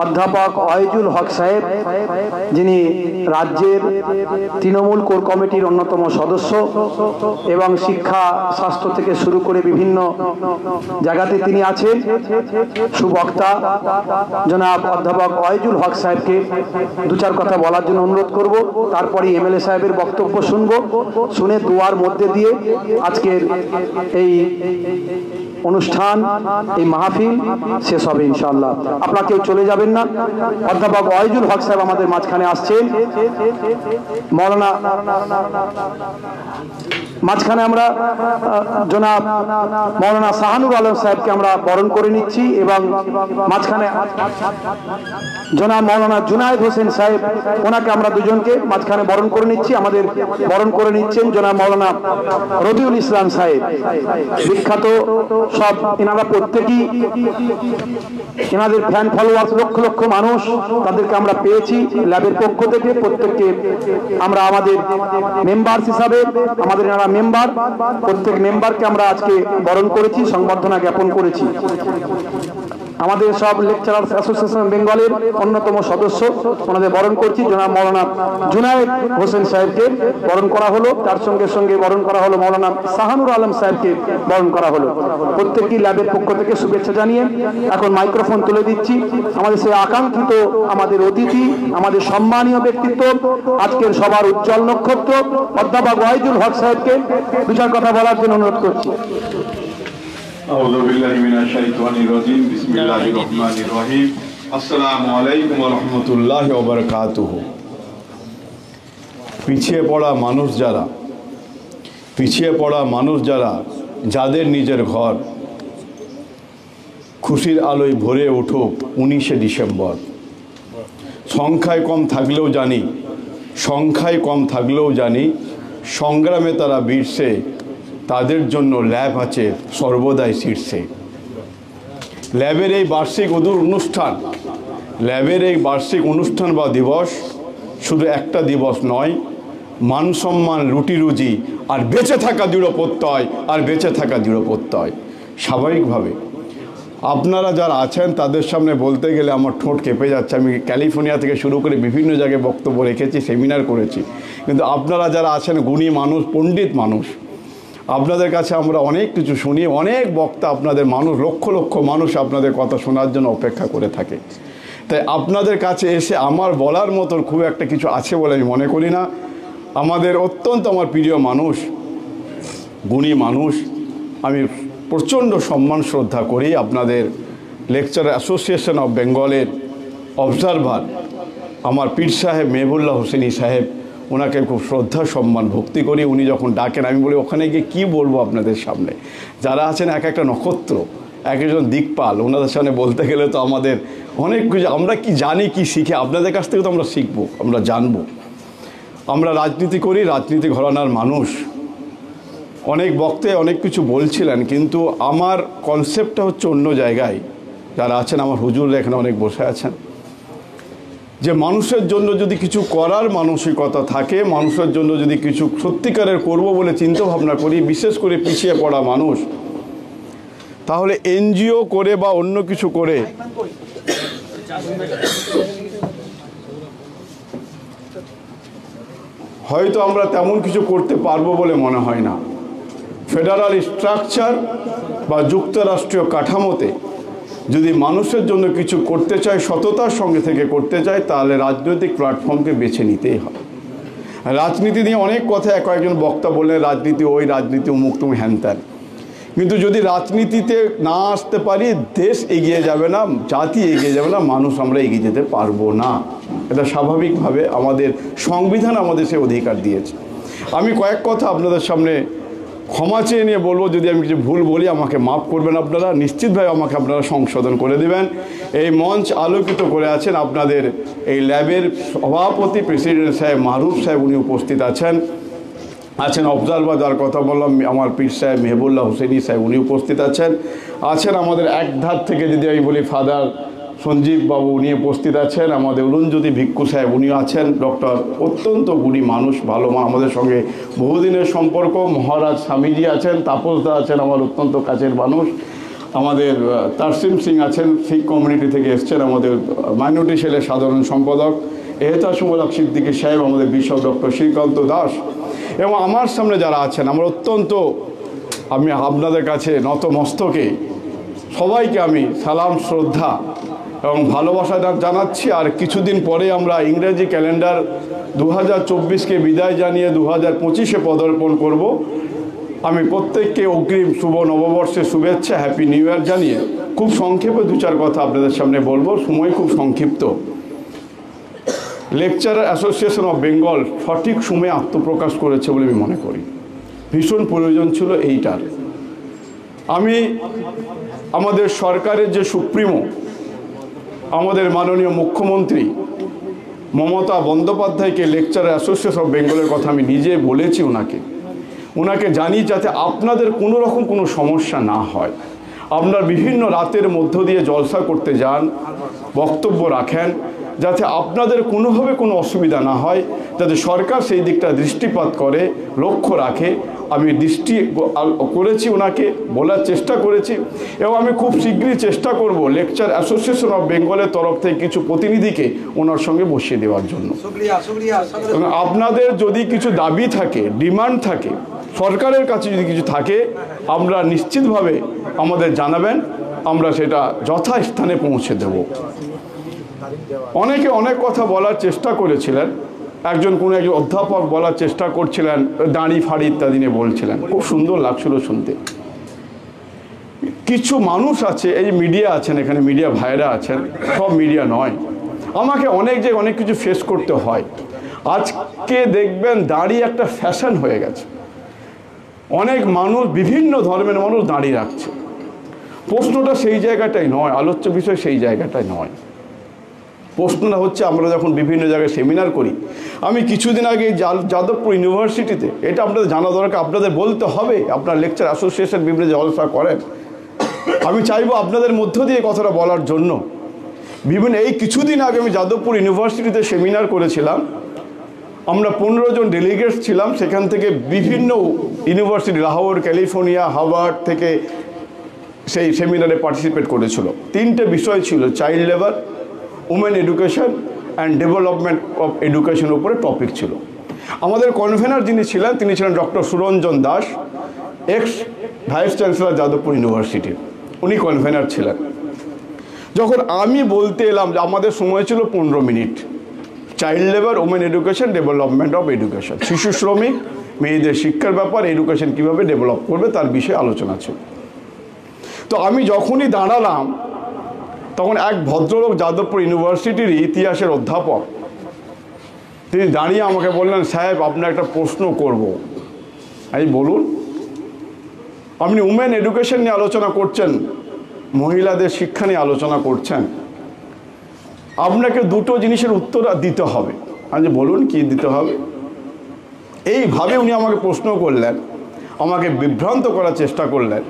অধ্যাপক ওয়াইজুল হক সাহেব, যিনি রাজ্যের তৃণমূল কোর কমিটির অন্যতম সদস্য এবং শিক্ষা স্বাস্থ্য থেকে শুরু করে বিভিন্ন জায়গাতে তিনি আছেন। সুবক্তা জনাব অধ্যাপক ওয়াইজুল হক সাহেবকে দু চার কথা বলার জন্য অনুরোধ করব। তারপরে এমএলএ সাহেবের বক্তব্য শুনবো, শুনে দোয়ার মধ্যে দিয়ে আজকের এই অনুষ্ঠান, এই মাহফিল শেষ হবে ইনশাআল্লাহ। আপনারা কেউ চলে যাবেন না। অধ্যাপক ওয়াইজুল হক সাহেব আমাদের মাঝখানে আসছেন। মাওলানা মাঝখানে আমরা জনাব মাওলানা শাহানুর আলম সাহেবকে আমরা বরণ করে নিচ্ছি এবং মাঝখানে জনাব মাওলানা জুনায়েদ হোসেন সাহেব, ওনাকে আমরা দুজনকে মাঝখানে বরণ করে নিচ্ছি। আমাদের বরণ করে নিচ্ছেন জনাব মাওলানা রবিউল ইসলাম সাহেব, বিখ্যাত সব এনারা প্রত্যেকেই, এনাদের ফ্যান ফলোয়ার্স লক্ষ লক্ষ মানুষ, তাদেরকে আমরা পেয়েছি ল্যাবের পক্ষ থেকে। প্রত্যেককে আমরা আমাদের মেম্বার্স হিসাবে, আমাদের এনারা মেম্বার, প্রত্যেক মেম্বারকে আমরা আজকে বরণ করেছি, সংবর্ধনা জ্ঞাপন করেছি। আমাদের সব লেকচারার্স অ্যাসোসিয়েশন বেঙ্গলের অন্যতম সদস্য, ওনাদের বরণ করছি। জনাব মাওলানা জুনায়েদ হোসেন সাহেবকে বরণ করা হলো, তার সঙ্গে সঙ্গে বরণ করা হলো মাওলানা শাহানুর আলম সাহেবকে বরণ করা হলো। প্রত্যেকটি ল্যাবের পক্ষ থেকে শুভেচ্ছা জানিয়ে এখন মাইক্রোফোন তুলে দিচ্ছি আমাদের সেই আকাঙ্ক্ষিত, আমাদের অতিথি, আমাদের সম্মানীয় ব্যক্তিত্ব, আজকের সবার উজ্জ্বল নক্ষত্র অধ্যাপক ওয়াইজুল হক সাহেবকে দু চার কথা বলার জন্য অনুরোধ করছি। আউযু বিল্লাহি মিনাশ শাইতানির রাজিম। বিসমিল্লাহির রহমানির রহিম। আসসালামু আলাইকুম ওয়া রাহমাতুল্লাহি ওয়া বারাকাতুহু। পিছিয়ে পড়া মানুষ যারা, যাদের নিজের ঘর খুশির আলোয় ভরে উঠুক 19শে ডিসেম্বর। সংখ্যায় কম থাকলেও জানি সংগ্রামে তারা বীরছে, তাদের জন্য ল্যাব আছে সর্বদাই শীর্ষে। ল্যাবের এই বার্ষিক অনুষ্ঠান বা দিবস শুধু একটা দিবস নয়, মান সম্মান, রুটি রুজি আর বেঁচে থাকা দৃঢ় প্রত্যয়। স্বাভাবিকভাবে আপনারা যারা আছেন তাদের সামনে বলতে গেলে আমার ঠোঁট কেঁপে যাচ্ছে। আমি ক্যালিফোর্নিয়া থেকে শুরু করে বিভিন্ন জায়গায় বক্তব্য রেখেছি, সেমিনার করেছি, কিন্তু আপনারা যারা আছেন গুণী মানুষ, পণ্ডিত মানুষ, আপনাদের কাছে আমরা অনেক কিছু শুনি। অনেক বক্তা আপনাদের মানুষ, লক্ষ লক্ষ মানুষ আপনাদের কথা শোনার জন্য অপেক্ষা করে থাকে। তাই আপনাদের কাছে এসে আমার বলার মতো খুব একটা কিছু আছে বলে আমি মনে করি না। আমাদের অত্যন্ত আমার প্রিয় মানুষ, গুণী মানুষ, আমি প্রচণ্ড সম্মান শ্রদ্ধা করি। আপনাদের লেকচার অ্যাসোসিয়েশন অফ বেঙ্গলের অবজারভার আমার পীর সাহেব মেহবুল্লাহ হোসেনি সাহেব, ওনাকে খুব শ্রদ্ধা সম্মান ভক্তি করি। উনি যখন ডাকেন আমি বলি ওখানে গিয়ে কী বলবো আপনাদের সামনে। যারা আছেন এক একটা নক্ষত্র, এক একজন দিকপাল, ওনাদের সামনে বলতে গেলে তো আমাদের অনেক কিছু, আমরা কি জানি, কি শিখি, আপনাদের কাছ থেকে তো আমরা শিখবো, আমরা জানবো। আমরা রাজনীতি করি, রাজনীতি ঘরানার মানুষ। অনেক বক্তায় অনেক কিছু বলছিলেন, কিন্তু আমার কনসেপ্টটা হচ্ছে অন্য জায়গায়। যারা আছেন আমার হুজুররা এখানে অনেক বসে আছেন, যে মানুষের জন্য যদি কিছু করার মানসিকতা থাকে, মানুষের জন্য যদি কিছু সত্যিকারের করব বলে চিন্তা ভাবনা করি, বিশেষ করে পিছিয়ে পড়া মানুষ, তাহলে এনজিও করে বা অন্য কিছু করে হয়তো আমরা তেমন কিছু করতে পারবো বলে মনে হয় না। ফেডারাল স্ট্রাকচার বা যুক্তরাষ্ট্রীয় কাঠামোতে যদি মানুষের জন্য কিছু করতে চায়, সততার সঙ্গে থেকে করতে চায়, তাহলে রাজনৈতিক প্ল্যাটফর্মকে বেছে নিতেই হবে। রাজনীতি নিয়ে অনেক কথা কয়েকজন বক্তা বললেন রাজনীতি ওই রাজনীতি অমুক তুমি হ্যান ত্যান, কিন্তু যদি রাজনীতিতে না আসতে পারি দেশ এগিয়ে যাবে না, জাতি এগিয়ে যাবে না, মানুষ আমরা এগিয়ে যেতে পারবো না। এটা স্বাভাবিকভাবে আমাদের সংবিধান আমাদের সে অধিকার দিয়েছে। আমি কয়েক কথা আপনাদের সামনে ক্ষমা চেয়ে নিয়ে বলবো, যদি আমি কিছু ভুল বলি আমাকে মাফ করবেন আপনারা, নিশ্চিতভাবে আমাকে আপনারা সংশোধন করে দেবেন। এই মঞ্চ আলোকিত করে আছেন আপনাদের এই ল্যাবের সভাপতি প্রেসিডেন্ট সাহেব মারুফ সাহেব, উনি উপস্থিত আছেন। অবজারভার যার কথা বললাম আমার পীর সাহেব মেহবুল্লাহ হুসেনি সাহেব, উনি উপস্থিত আছেন আমাদের এক ধার থেকে যদি আমি বলি ফাদার সঞ্জীব বাবু, উনি উপস্থিত আছেন। আমাদের অরুণজ্যোতি ভিক্ষু সাহেব, উনি আছেন। ডক্টর অত্যন্ত গুণী মানুষ, ভালো আমাদের সঙ্গে বহুদিনের সম্পর্ক। মহারাজ স্বামীজি আছেন, তাপসদা আছেন আমার অত্যন্ত কাছের মানুষ। আমাদের তারসিম সিং আছেন, শিখ কমিউনিটি থেকে এসছেন, আমাদের মাইনরিটি সেলের সাধারণ সম্পাদক। এহতাসমুল সিদ্দিকী সাহেব, আমাদের বিশপ ডক্টর শ্রীকান্ত দাস, এবং আমার সামনে যারা আছেন আমার আমি আপনাদের কাছে নতমস্তকে সবাইকে আমি সালাম শ্রদ্ধা এবং ভালোবাসা জানাচ্ছি। আর কিছুদিন পরে আমরা ইংরেজি ক্যালেন্ডার 2024কে বিদায় জানিয়ে 2025-এ পদার্পণ করব। আমি প্রত্যেককে অগ্রিম শুভ নববর্ষের শুভেচ্ছা, হ্যাপি নিউ ইয়ার জানিয়ে খুব সংক্ষেপে দু চার কথা আপনাদের সামনে বলবো, সময় খুব সংক্ষিপ্ত। লেকচারার অ্যাসোসিয়েশন অফ বেঙ্গল সঠিক সময়ে আত্মপ্রকাশ করেছে বলে আমি মনে করি। ভীষণ প্রয়োজন ছিল এইটার। আমি আমাদের সরকারের যে সুপ্রিমো আমাদের মাননীয় মুখ্যমন্ত্রী মমতা বন্দ্যোপাধ্যায়কে লেকচারার অ্যাসোসিয়েশন অফ বেঙ্গলের কথা আমি নিজে বলেছি ওনাকে জানি, যাতে আপনাদের কোনো রকম কোনো সমস্যা না হয়। আপনারা বিভিন্ন রাতের মধ্য দিয়ে জলসা করতে যান, বক্তব্য রাখেন, যাতে আপনাদের কোনোভাবে কোনো অসুবিধা না হয়, যাতে সরকার সেই দিকটা দৃষ্টিপাত করে, লক্ষ্য রাখে। আমি দৃষ্টি করেছি, ওনাকে বলার চেষ্টা করেছি, এবং আমি খুব শীঘ্রই চেষ্টা করব লেকচার অ্যাসোসিয়েশন অফ বেঙ্গলের তরফ থেকে কিছু প্রতিনিধিকে ওনার সঙ্গে বসিয়ে দেওয়ার জন্য। আপনাদের যদি কিছু দাবি থাকে, ডিমান্ড থাকে, সরকারের কাছে যদি কিছু থাকে, আমরা নিশ্চিতভাবে আমাদের জানাবেন, আমরা সেটা যথাস্থানে পৌঁছে দেব। অনেকে অনেক কথা বলার চেষ্টা করেছিলেন, একজন অধ্যাপক বলার চেষ্টা করছিলেন, দাড়ি ফাড়ি ইত্যাদি নিয়ে বলছিলেন, খুব সুন্দর লাগছিল শুনতে। কিছু মানুষ আছে, এই মিডিয়া আছেন, এখানে মিডিয়া ভাইরা আছেন, সব মিডিয়া নয়, আমাকে অনেক কিছু ফেস করতে হয়। আজকে দেখবেন দাড়ি একটা ফ্যাশন হয়ে গেছে, অনেক মানুষ, বিভিন্ন ধর্মের মানুষ দাড়ি রাখছে। প্রশ্নটা সেই জায়গাটাই নয়, আলোচ্য বিষয় সেই জায়গাটাই নয়। প্রশ্নটা হচ্ছে, আমরা যখন বিভিন্ন জায়গায় সেমিনার করি, আমি কিছুদিন আগে যাদবপুর ইউনিভার্সিটিতে, এটা আপনাদের জানা দরকার, আপনাদের বলতে হবে, আপনার লেকচার অ্যাসোসিয়েশন বিভিন্ন জলসা করেন, আমি চাইবো আপনাদের মধ্য দিয়ে কথাটা বলার জন্য। এই কিছুদিন আগে আমি যাদবপুর ইউনিভার্সিটিতে সেমিনার করেছিলাম, আমরা 15 জন ডেলিগেটস ছিলাম, সেখান থেকে বিভিন্ন ইউনিভার্সিটি, লাহোর, ক্যালিফোর্নিয়া, হার্ভার্ড থেকে সেই সেমিনারে পার্টিসিপেট করেছিল। 3টে বিষয় ছিল, child labour, women education and development of এডুকেশনের উপরে টপিক ছিল। আমাদের কনভেনার যিনি ছিলেন, তিনি ছিলেন doctor Suranjan Das, x vice chancellor Jadavpur ইউনিভার্সিটির, উনি কনভেনার ছিলেন। যখন আমি বলতে এলাম যে আমাদের সময় ছিল 15 minute, child labour, women education, development of education, শিশু শ্রমিক, মেয়েদের শিক্ষার ব্যাপার, এডুকেশন কীভাবে ডেভেলপ করবে তার বিষয়ে আলোচনা ছিল। তো আমি যখনই দাঁড়ালাম, তখন এক ভদ্রলোক, যাদবপুর ইউনিভার্সিটির ইতিহাসের অধ্যাপক, তিনি দাঁড়িয়ে আমাকে বললেন, সাহেব আপনার একটা প্রশ্ন করব। আমি বলুন। আপনি উমেন এডুকেশন নিয়ে আলোচনা করছেন, মহিলাদের শিক্ষা নিয়ে আলোচনা করছেন, আপনাকে দুটো জিনিসের উত্তর দিতে হবে। আমি বলুন কি দিতে হবে। এইভাবে উনি আমাকে প্রশ্ন করলেন, আমাকে বিভ্রান্ত করার চেষ্টা করলেন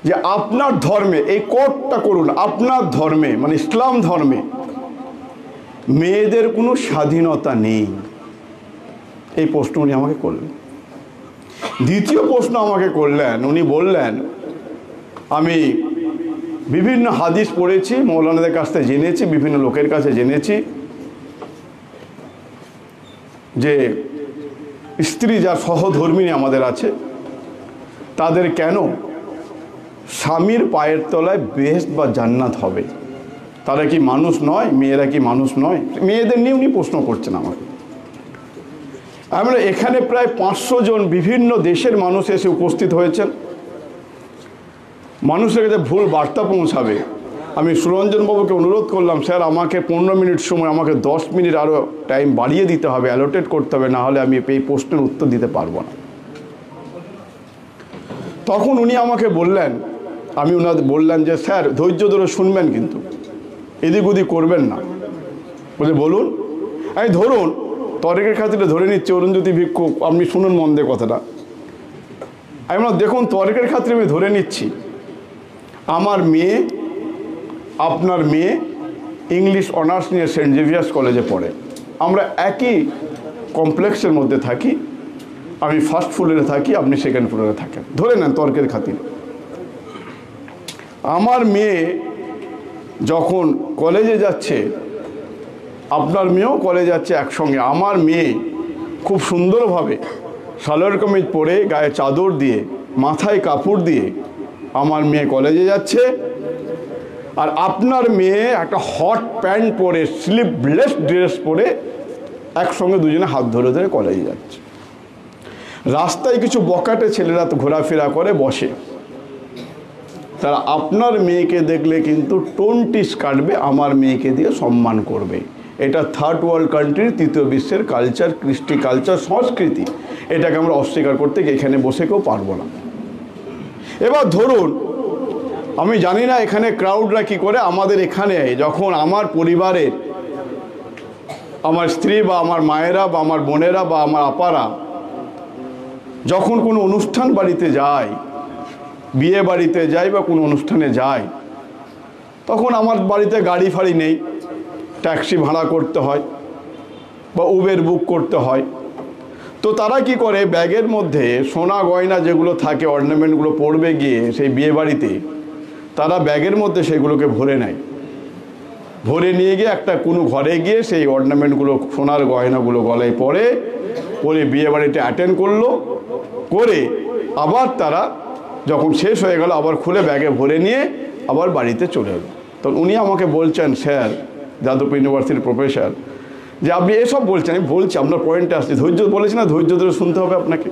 যে আপনার ধর্মে, এই কোটটা করুন, আপনার ধর্মে মানে ইসলাম ধর্মে মেয়েদের কোনো স্বাধীনতা নেই। এই প্রশ্ন উনি আমাকে করলেন। দ্বিতীয় প্রশ্ন আমাকে করলেন, উনি বললেন, আমি বিভিন্ন হাদিস পড়েছি, মৌলানাদের কাছ থেকে জেনেছি, বিভিন্ন লোকের কাছে জেনেছি যে স্ত্রী যার সহধর্মিণী আমাদের আছে, তাদের কেন স্বামীর পায়ের তলায় বেহেশত বা জান্নাত হবে? তারা কি মানুষ নয়? মেয়েরা কি মানুষ নয়? মেয়েদের নিয়ে উনি প্রশ্ন করছেন আমাকে। আমরা এখানে প্রায় 500 জন বিভিন্ন দেশের মানুষ এসে উপস্থিত হয়েছেন। মানুষের কাছে ভুল বার্তা পৌঁছাবে। আমি সুরঞ্জনবাবুকে অনুরোধ করলাম, স্যার আমাকে 15 মিনিট সময়, আমাকে 10 মিনিট আরও টাইম বাড়িয়ে দিতে হবে, অ্যালোটেট করতে হবে, না হলে আমি এই প্রশ্নের উত্তর দিতে পারবো না। তখন উনি আমাকে বললেন, আমি ওনাদের বললেন যে স্যার ধৈর্য ধরে শুনবেন, কিন্তু এদিক ওদিক করবেন না। বলে বলুন। আমি ধরুন তর্কের খাতিরে ধরে নিচ্ছি অরুণজ্যোতি ভিক্ষুক, আপনি শুনুন মন দিয়ে কথাটা। আমি দেখুন তর্কের খাতিরে আমি ধরে নিচ্ছি আমার মেয়ে, আপনার মেয়ে ইংলিশ অনার্স নিয়ে সেন্ট জেভিয়ার্স কলেজে পড়ে, আমরা একই কমপ্লেক্সের মধ্যে থাকি, আমি ফার্স্ট ফ্লোরে থাকি, আপনি সেকেন্ড ফ্লোরে থাকেন, ধরে নেন তর্কের খাতিরে। আমার মেয়ে যখন কলেজে যাচ্ছে, আপনার মেয়েও কলেজে যাচ্ছে একসঙ্গে। আমার মেয়ে খুব সুন্দরভাবে সালোয়ার কামিজ পরে, গায়ে চাদর দিয়ে, মাথায় কাপড় দিয়ে আমার মেয়ে কলেজে যাচ্ছে। আর আপনার মেয়ে একটা হট প্যান্ট পরে, স্লিভলেস ড্রেস পরে একসঙ্গে দুজনে হাত ধরে ধরে কলেজে যাচ্ছে। রাস্তায় কিছু বকাটে ছেলেরা তো ঘোরাফেরা করে বসে, তারা আপনার মেয়েকে দেখলে কিন্তু টোনটিস কাটবে, আমার মেয়েকে দিয়ে সম্মান করবে। এটা থার্ড ওয়ার্ল্ড কান্ট্রির, তৃতীয় বিশ্বের কালচার, কৃষ্টি কালচার, সংস্কৃতি। এটাকে আমরা অস্বীকার করতে এখানে বসে কেউ পারবো না। এবার ধরুন, আমি জানি না এখানে ক্রাউডরা কী করে, আমাদের এখানে যখন আমার পরিবারের, আমার স্ত্রী বা আমার মায়েরা বা আমার বোনেরা বা আমার আপারা যখন কোনো অনুষ্ঠান বাড়িতে যায়, বিয়ে বাড়িতে যায় বা কোনো অনুষ্ঠানে যায়, তখন আমার বাড়িতে গাড়ি ফাড়ি নেই, ট্যাক্সি ভাড়া করতে হয় বা উবের বুক করতে হয়। তো তারা কি করে, ব্যাগের মধ্যে সোনা গয়না যেগুলো থাকে, অর্নামেন্টগুলো পরবে গিয়ে সেই বিয়ে বাড়িতে, তারা ব্যাগের মধ্যে সেগুলোকে ভরে নেয়। ভরে নিয়ে গিয়ে একটা কোনো ঘরে গিয়ে সেই অর্নামেন্টগুলো, সোনার গয়নাগুলো গলায় পরে বিয়ে বাড়িতে অ্যাটেন্ড করলো, করে আবার তারা যখন শেষ হয়ে গেল আবার খুলে ব্যাগে ভরে নিয়ে আবার বাড়িতে চলে এলো। তো উনি আমাকে বলছেন, স্যার যাদবপুর ইউনিভার্সিটির প্রফেসর, যে আপনি এসব বলছেন। আমি বলছি আপনার পয়েন্টে আসছে, ধৈর্য বলেছি না, ধৈর্য ধরে শুনতে হবে আপনাকে।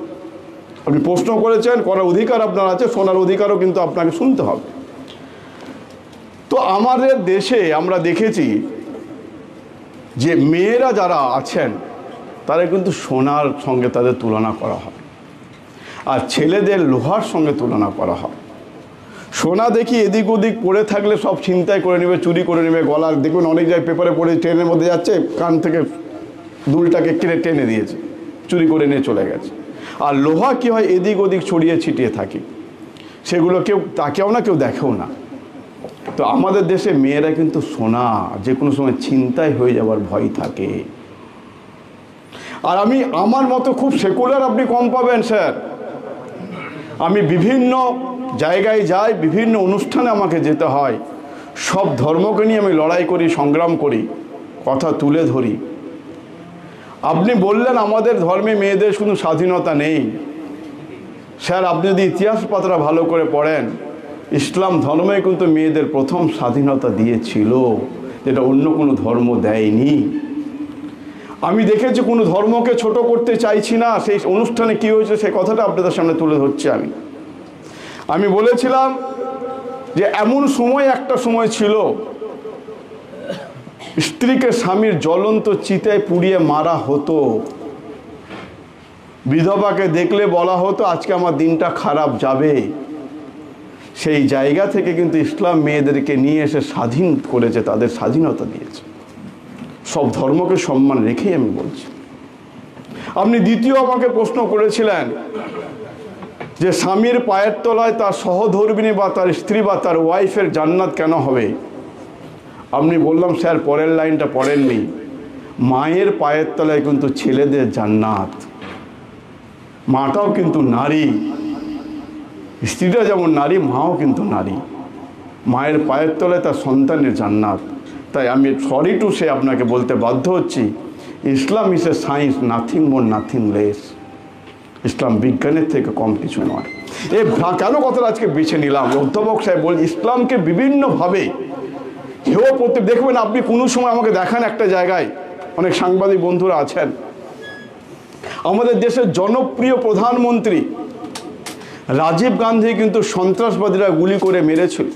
আপনি প্রশ্ন করেছেন, করার অধিকার আপনার আছে, শোনার অধিকারও কিন্তু আপনাকে শুনতে হবে। তো আমাদের দেশে আমরা দেখেছি যে মেয়েরা যারা আছেন তারা কিন্তু সোনার সঙ্গে তাদের তুলনা করা হয়, আর ছেলেদের লোহার সঙ্গে তুলনা করা হয়। সোনা দেখি এদিক ওদিক পড়ে থাকলে সব ছিনতাই করে নেবে, চুরি করে নেবে। গলার দেখুন অনেক জায়গায় পেপারে পড়ে, ট্রেনের মধ্যে যাচ্ছে, কান থেকে দুলটাকে কেটে টেনে দিয়েছে, চুরি করে নিয়ে চলে গেছে। আর লোহা কি হয়, এদিক ওদিক ছড়িয়ে ছিটিয়ে থাকে, সেগুলো কেউ তাকেও না, কেউ দেখেও না। তো আমাদের দেশে মেয়েরা কিন্তু সোনা যে কোনো সময় ছিনতাই হয়ে যাওয়ার ভয় থাকে। আর আমি আমার মতো খুব সেকুলার আপনি কম পাবেন স্যার। আমি বিভিন্ন জায়গায় যাই, বিভিন্ন অনুষ্ঠানে আমাকে যেতে হয়, সব ধর্মকে নিয়ে আমি লড়াই করি, সংগ্রাম করি, কথা তুলে ধরি। আপনি বললেন আমাদের ধর্মে মেয়েদের শুধু স্বাধীনতা নেই। স্যার আপনি যদি ইতিহাস পাতাটা ভালো করে পড়েন, ইসলাম ধর্মে কিন্তু মেয়েদের প্রথম স্বাধীনতা দিয়েছিল, যেটা অন্য কোনো ধর্ম দেয়নি। আমি দেখেছি, কোনো ধর্মকে ছোট করতে চাইছি না। সেই অনুষ্ঠানে কী হয়েছে সেই কথাটা আপনাদের সামনে তুলে ধরছি। আমি বলেছিলাম যে এমন সময়, একটা সময় ছিল স্ত্রীকে স্বামীর জ্বলন্ত চিতায় পুড়িয়ে মারা হতো। বিধবাকে দেখলে বলা হতো আজকে আমার দিনটা খারাপ যাবে। সেই জায়গা থেকে কিন্তু ইসলাম মেয়েদেরকে নিয়ে এসে স্বাধীন করেছে, তাদের স্বাধীনতা দিয়েছে। সব ধর্মকে সম্মান রেখেই আমি বলছি। আপনি দ্বিতীয় আমাকে প্রশ্ন করেছিলেন যে স্বামীর পায়ের তলায় তার সহধর্মিণী বা তার স্ত্রী বা তার ওয়াইফের জান্নাত কেন হবে? আপনি বললাম স্যার পরের লাইনটা পড়েননি, মায়ের পায়ের তলায় কিন্তু ছেলেদের জান্নাত। মাটাও কিন্তু নারী, স্ত্রীটা যেমন নারী, মাও কিন্তু নারী। মায়ের পায়ের তলায় তার সন্তানের জান্নাত। তাই আমি সরি টু সে আপনাকে বলতে বাধ্য হচ্ছি, Islam is a science, nothing more nothing less. Islam বিজ্ঞানের থেকে কম কিছু নয়। কেন কথাটা আজকে বেছে নিলাম, অধ্যাপক সাহেব বল ইসলামকে বিভিন্নভাবে হেয় করতে দেখবেন। আপনি কোনো সময় আমাকে দেখান একটা জায়গায়, অনেক সাংবাদিক বন্ধুরা আছেন, আমাদের দেশের জনপ্রিয় প্রধানমন্ত্রী রাজীব গান্ধী কিন্তু সন্ত্রাসবাদীরা গুলি করে মেরেছিল।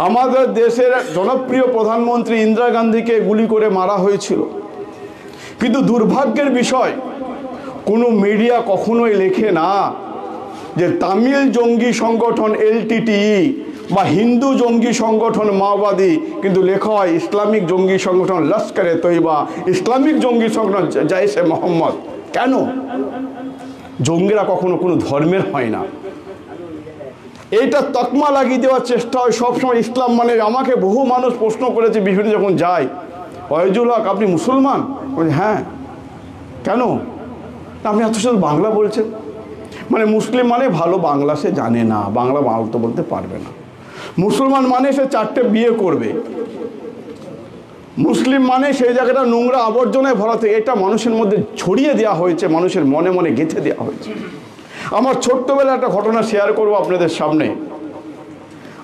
আমাদের দেশের জনপ্রিয় প্রধানমন্ত্রী ইন্দিরা গান্ধীকে গুলি করে মারা হয়েছিল। কিন্তু দুর্ভাগ্যের বিষয়, কোনো মিডিয়া কখনোই লেখে না যে তামিল জঙ্গি সংগঠন এলটিটিই বা হিন্দু জঙ্গি সংগঠন মাওবাদী, কিন্তু লেখা হয় ইসলামিক জঙ্গি সংগঠন লস্করে তৈবা, ইসলামিক জঙ্গি সংগঠন জাইশে মোহাম্মদ। কেন? জঙ্গিরা কখনো কোনো ধর্মের হয় না। এইটা তকমা লাগিয়ে দেওয়ার চেষ্টা হয় সবসময় ইসলাম মানে। আমাকে বহু মানুষ প্রশ্ন করেছে বিভিন্ন যখন যায়, ওয়াইজুল হক আপনি মুসলমান? হ্যাঁ। কেন? আপনি এত শুধু বাংলা বলছেন। মানে মুসলিম মানে ভালো বাংলা সে জানে না, বাংলা বলতে পারবে না। মুসলমান মানে সে 4টে বিয়ে করবে। মুসলিম মানে সেই জায়গাটা নোংরা আবর্জনায় ভরাতে, এটা মানুষের মধ্যে ছড়িয়ে দেওয়া হয়েছে, মানুষের মনে মনে গেঁথে দেওয়া হয়েছে। আমার ছোট্টবেলা একটা ঘটনা শেয়ার করব আপনাদের সামনে।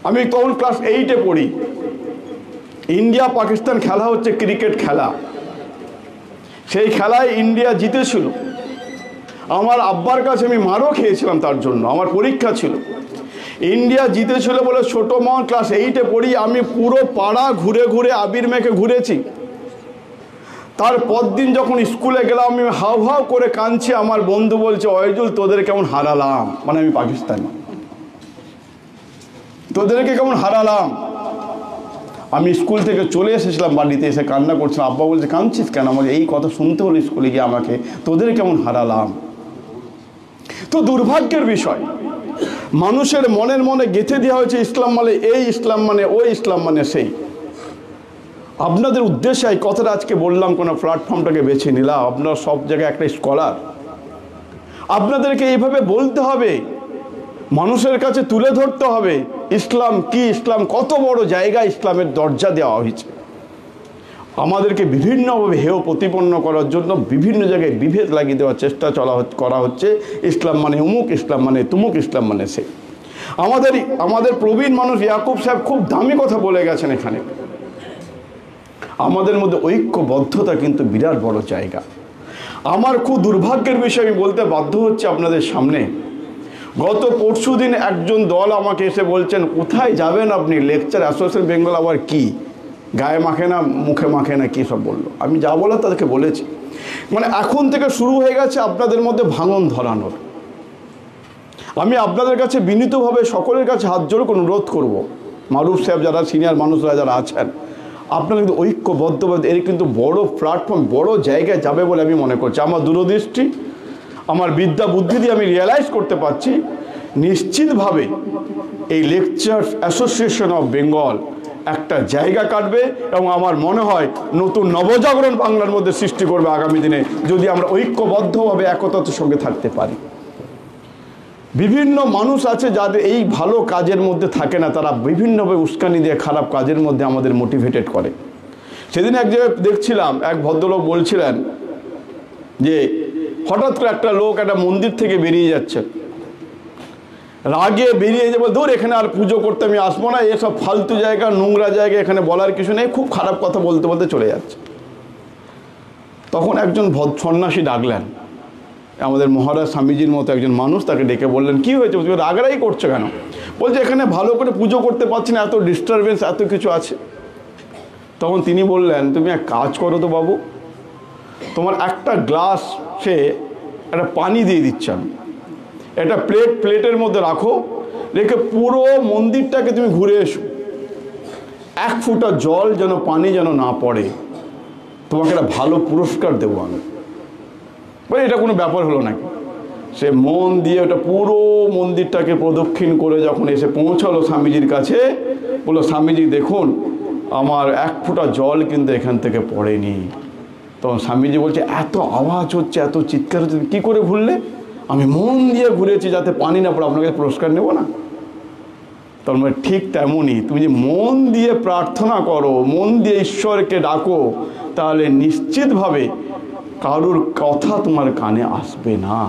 আমি তখন ক্লাস 8-এ পড়ি। ইন্ডিয়া পাকিস্তান খেলা হচ্ছে, ক্রিকেট খেলা। সেই খেলায় ইন্ডিয়া জিতেছিল। আমার আব্বার কাছে আমি মারও খেয়েছিলাম তার জন্য, আমার পরীক্ষা ছিল। ইন্ডিয়া জিতেছিল বলে ছোট মন ক্লাস 8-এ পড়ি, আমি পুরো পাড়া ঘুরে ঘুরে আবির মেখে ঘুরেছি। তারপর দিন যখন স্কুলে গেলাম আমি হাউ হাউ করে কাঁদছি। আমার বন্ধু বলছে, ওয়াইজুল তোদের কেমন হারালাম, মানে আমি পাকিস্তানি, তোদেরকে কেমন হারালাম। আমি স্কুল থেকে চলে এসেছিলাম, বাড়িতে এসে কান্না করছিলাম। আব্বা বলছে, কাঁদছিস কেন? আমাকে এই কথা শুনতে হলো স্কুলে গিয়ে আমাকে, তোদের কেমন হারালাম। তো দুর্ভাগ্যের বিষয়, মানুষের মনের মনে গেঁথে দেওয়া হয়েছে ইসলাম মানে এই, ইসলাম মানে ওই, ইসলাম মানে সেই। আপনাদের উদ্দেশ্যে এই কথাটা আজকে বললাম, কোনো প্ল্যাটফর্মটাকে বেছে নিলাম। আপনারা সব জায়গায় একটা স্কলার, আপনাদেরকে এইভাবে বলতে হবে, মানুষের কাছে তুলে ধরতে হবে ইসলাম কি, ইসলাম কত বড় জায়গা ইসলামের দরজা দেওয়া হয়েছে। আমাদেরকে বিভিন্নভাবে হেয় প্রতিপন্ন করার জন্য বিভিন্ন জায়গায় বিভেদ লাগিয়ে দেওয়ার চেষ্টা করা হচ্ছে। ইসলাম মানে অমুক, ইসলাম মানে তুমুক, ইসলাম মানে সে। আমাদের প্রবীণ মানুষ ইয়াকুব সাহেব খুব দামি কথা বলে গেছেন এখানে। আমাদের মধ্যে ঐক্যবদ্ধতা কিন্তু বিরাট বড় জায়গা। আমার খুব দুর্ভাগ্যের বিষয় আমি বলতে বাধ্য হচ্ছে আপনাদের সামনে, গত পরশু দিন একজন দল আমাকে এসে বলছেন, কোথায় যাবেন আপনি? লেকচার অ্যাসোসিয়েশন বেঙ্গল আবার কি, গায়ে মাখে না, মুখে মাখে না, কী সব বললো। আমি যা বলার তাদেরকে বলেছি। মানে এখন থেকে শুরু হয়ে গেছে আপনাদের মধ্যে ভাঙন ধরানোর। আমি আপনাদের কাছে বিনীতভাবে সকলের কাছে হাত জোড় করে অনুরোধ করব, মারুফ সাহেব যারা সিনিয়র মানুষরা যারা আছেন, আপনারা কিন্তু ঐক্যবদ্ধভাবে এর কিন্তু বড় প্ল্যাটফর্ম, বড় জায়গায় যাবে বলে আমি মনে করছি। আমার দূরদৃষ্টি, আমার বিদ্যা বুদ্ধি দিয়ে আমি রিয়েলাইজ করতে পারছি নিশ্চিতভাবে এই লেকচার্স অ্যাসোসিয়েশন অফ বেঙ্গল একটা জায়গা কাটবে এবং আমার মনে হয় নতুন নবজাগরণ বাংলার মধ্যে সৃষ্টি করবে আগামী দিনে, যদি আমরা ঐক্যবদ্ধভাবে একতার সঙ্গে থাকতে পারি। বিভিন্ন মানুষ আছে যাদের এই ভালো কাজের মধ্যে থাকে না, তারা বিভিন্নভাবে উস্কানি দিয়ে খারাপ কাজের মধ্যে আমাদের মোটিভেটেড করে। সেদিন এক জায়গায় দেখছিলাম, এক ভদ্রলোক বলছিলেন যে হঠাৎ করে একটা লোক একটা মন্দির থেকে বেরিয়ে যাচ্ছে, রাগে বেরিয়ে যাবো, দূর এখানে আর পুজো করতে আমি আসবো না, এসব ফালতু জায়গা, নোংরা জায়গা, এখানে বলার কিছু নেই, খুব খারাপ কথা বলতে বলতে চলে যাচ্ছে। তখন একজন সন্ন্যাসী ডাকলেন, আমাদের মহারাজ স্বামীজির মতো একজন মানুষ, তাকে ডেকে বললেন, কি হয়েছে, তুমি রাগারাগি করছো কেন? বলছে এখানে ভালো করে পুজো করতে পারছি না, এত ডিস্টারবেন্স, এত কিছু আছে। তখন তিনি বললেন, তুমি এক কাজ করো তো বাবু, তোমার একটা গ্লাসে একটা পানি দিয়ে দিচ্ছেন, একটা প্লেটের মধ্যে রাখো, রেখে পুরো মন্দিরটাকে তুমি ঘুরে এসো, 1 ফুটা জল যেন পানি যেন না পড়ে, তোমাকে একটা ভালো পুরস্কার দেবো আমি। বলে এটা কোনো ব্যাপার হলো নাকি? সে মন দিয়ে ওটা পুরো মন্দিরটাকে প্রদক্ষিণ করে যখন এসে পৌঁছালো স্বামীজির কাছে, বললো, স্বামীজি দেখুন আমার 1 ফুটা জল কিন্তু এখান থেকে পড়েনি। তখন স্বামীজি বলছে, এত আওয়াজ হচ্ছে, এত চিৎকার হচ্ছে, কী করে ভুললে? আমি মন দিয়ে ঘুরেছি যাতে পানি না পড়ে, আপনাকে পুরস্কার নেব না? তখন মানে ঠিক তেমনই, তুমি যে মন দিয়ে প্রার্থনা করো, মন দিয়ে ঈশ্বরকে ডাকো, তাহলে নিশ্চিতভাবে কারোর কথা তোমার কানে আসবে না।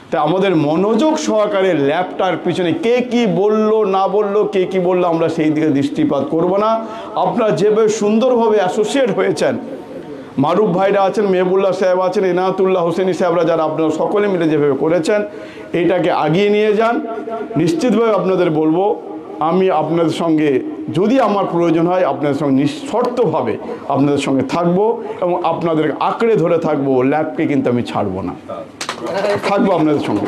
তাই আমাদের মনোযোগ সহকারে ল্যাপটার পিছনে কে কি বললো না বললো, কে কি বললো, আমরা সেই দিকে দৃষ্টিপাত করব না। আপনারা যেভাবে সুন্দরভাবে অ্যাসোসিয়েট হয়েছেন, মারুফ ভাইরা আছেন, মেহবুল্লাহ সাহেব আছেন, এনায়েতুল্লাহ হোসেনি সাহেবরা, যারা আপনারা সকলে মিলে যেভাবে করেছেন এইটাকে আগিয়ে নিয়ে যান। নিশ্চিতভাবে আপনাদের বলবো, আমি আপনাদের সঙ্গে যদি আমার প্রয়োজন হয় আপনাদের সঙ্গে নিঃশর্তভাবে আপনাদের সঙ্গে থাকবো এবং আপনাদের আঁকড়ে ধরে থাকবো। ল্যাবকে কিন্তু আমি ছাড়বো না, থাকবো আপনাদের সঙ্গে।